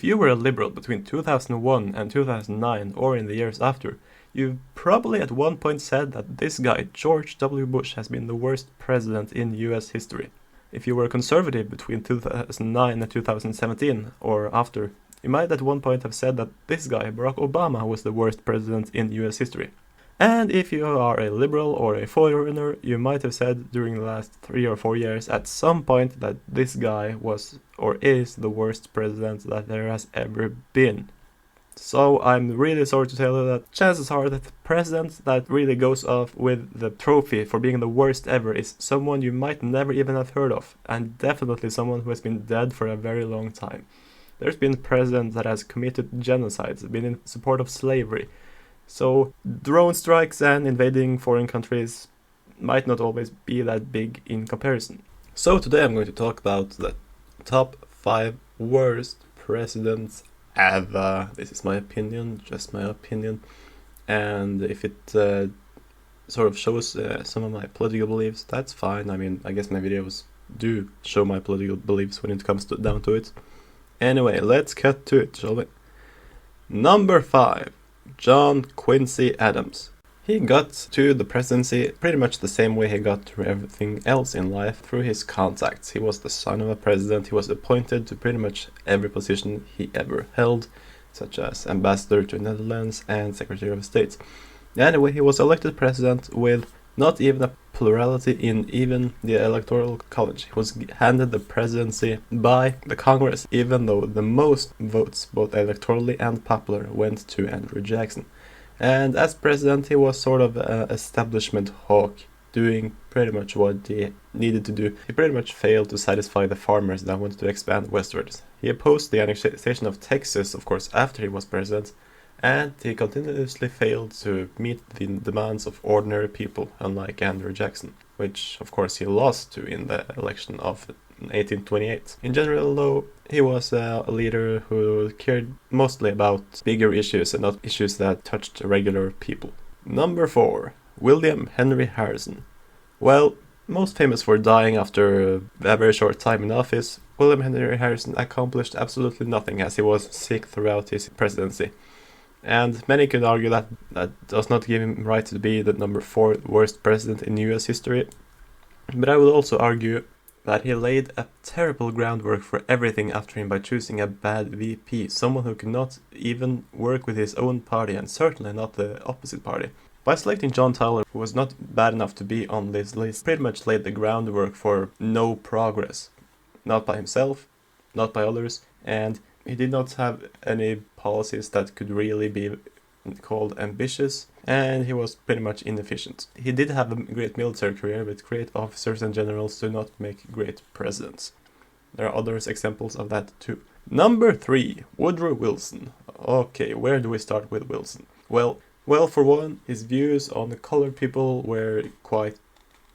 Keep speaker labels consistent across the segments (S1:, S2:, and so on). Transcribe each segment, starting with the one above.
S1: you were a liberal between 2001 and 2009 or in the years after, you probably at one point said that this guy, George W. Bush, has been the worst president in US history. If you were a conservative between 2009 and 2017 or after, you might at one point have said that this guy, Barack Obama, was the worst president in US history. And if you are a liberal or a foreigner, you might have said during the last 3 or 4 years at some point that this guy was or is the worst president that there has ever been. So I'm really sorry to tell you that chances are that the president that really goes off with the trophy for being the worst ever is someone you might never even have heard of, and definitely someone who has been dead for a very long time. There's been a president that has committed genocides, been in support of slavery. So drone strikes and invading foreign countries might not always be that big in comparison. So today I'm going to talk about the top 5 worst presidents ever. This is my opinion, just my opinion. And if it sort of shows some of my political beliefs, that's fine. I mean, I guess my videos do show my political beliefs when it comes down to it. Anyway, let's cut to it, shall we? Number 5. John Quincy Adams. He got to the presidency pretty much the same way he got to everything else in life, through his contacts. He was the son of a president. He was appointed to pretty much every position he ever held, such as ambassador to the Netherlands and secretary of state. Anyway, he was elected president with not even a plurality in even the electoral college. He was handed the presidency by the Congress, even though the most votes, both electorally and popular, went to Andrew Jackson. And as president, he was sort of an establishment hawk, doing pretty much what he needed to do. He pretty much failed to satisfy the farmers that wanted to expand westwards. He opposed the annexation of Texas, of course, after he was president, and he continuously failed to meet the demands of ordinary people, unlike Andrew Jackson, which of course he lost to in the election of 1828. In general, though, he was a leader who cared mostly about bigger issues and not issues that touched regular people. Number 4. William Henry Harrison. Well, most famous for dying after a very short time in office, William Henry Harrison accomplished absolutely nothing as he was sick throughout his presidency. And many could argue that that does not give him right to be the number 4 worst president in US history. But I would also argue that he laid a terrible groundwork for everything after him by choosing a bad VP, someone who could not even work with his own party and certainly not the opposite party. By selecting John Tyler, who was not bad enough to be on this list, pretty much laid the groundwork for no progress. Not by himself, not by others, and he did not have any policies that could really be called ambitious, and he was pretty much inefficient. He did have a great military career, but great officers and generals do not make great presidents. There are other examples of that too. Number 3, Woodrow Wilson. Okay, where do we start with Wilson? Well, for one, his views on the colored people were quite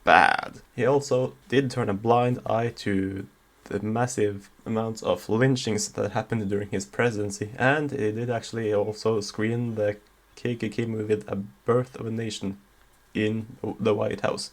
S1: bad. He also did turn a blind eye to the massive amounts of lynchings that happened during his presidency, and he did actually also screen the KKK movie A Birth of a Nation in the White House.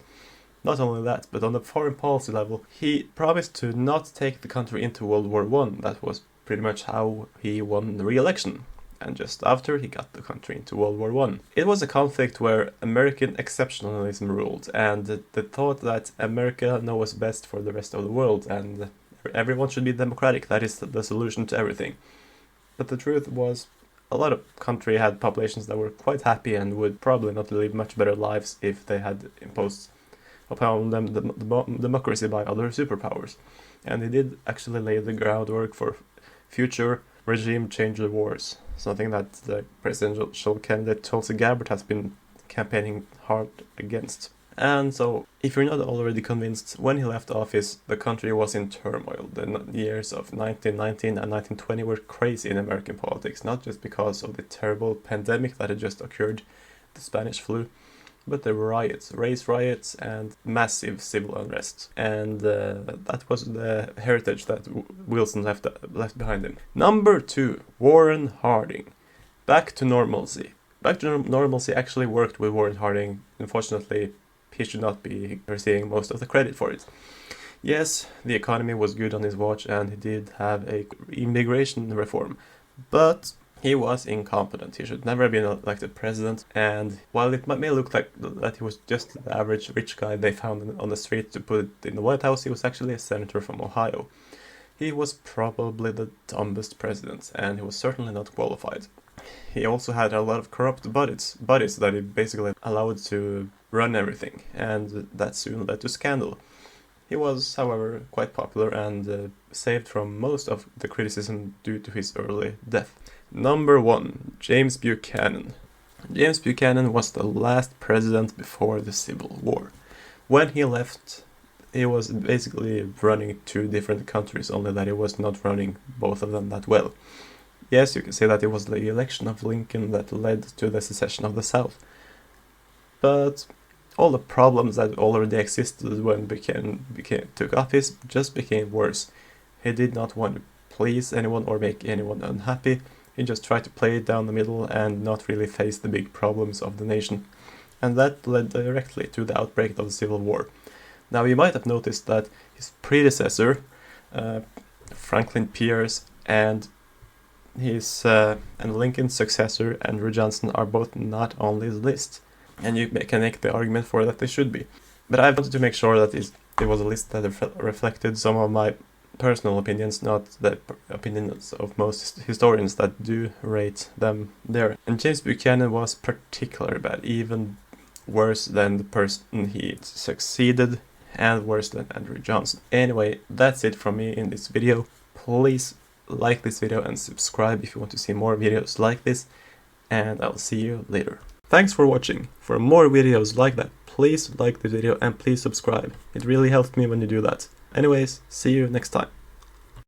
S1: Not only that, but on the foreign policy level, he promised to not take the country into World War I. That was pretty much how he won the re-election. And just after, he got the country into World War I. It was a conflict where American exceptionalism ruled, and the thought that America knows best for the rest of the world, and everyone should be democratic, that is the solution to everything. But the truth was, a lot of country had populations that were quite happy and would probably not live much better lives if they had imposed upon them the democracy by other superpowers. And he did actually lay the groundwork for future regime change wars, something that the presidential candidate Tulsi Gabbard has been campaigning hard against. And so, if you're not already convinced, when he left office, the country was in turmoil. The years of 1919 and 1920 were crazy in American politics, not just because of the terrible pandemic that had just occurred, the Spanish flu, but there were riots, race riots, and massive civil unrest. And that was the heritage that Wilson left behind him. Number 2, Warren Harding. Back to normalcy. Back to normalcy actually worked with Warren Harding. Unfortunately, he should not be receiving most of the credit for it. Yes, the economy was good on his watch and he did have a immigration reform, but he was incompetent. He should never have been elected president, and while it may look like that he was just the average rich guy they found on the street to put it in the White House, he was actually a senator from Ohio. He was probably the dumbest president, and he was certainly not qualified. He also had a lot of corrupt buddies that he basically allowed to run everything, and that soon led to scandal. He was, however, quite popular and saved from most of the criticism due to his early death. Number 1. James Buchanan. James Buchanan was the last president before the Civil War. When he left, he was basically running 2 different countries, only that he was not running both of them that well. Yes, you can say that it was the election of Lincoln that led to the secession of the South. But all the problems that already existed when Buchanan took office just became worse. He did not want to please anyone or make anyone unhappy. He just tried to play it down the middle and not really face the big problems of the nation. And that led directly to the outbreak of the Civil War. Now you might have noticed that his predecessor, Franklin Pierce, and Lincoln's successor, Andrew Johnson, are both not on this list. And you can make the argument for that they should be. But I wanted to make sure that it was a list that reflected some of my personal opinions, not the opinions of most historians that do rate them there. And James Buchanan was particularly bad, even worse than the person he succeeded, and worse than Andrew Johnson. Anyway, that's it from me in this video. Please like this video and subscribe if you want to see more videos like this, and I'll see you later. Thanks for watching. For more videos like that, please like the video and please subscribe. It really helps me when you do that. Anyways, see you next time.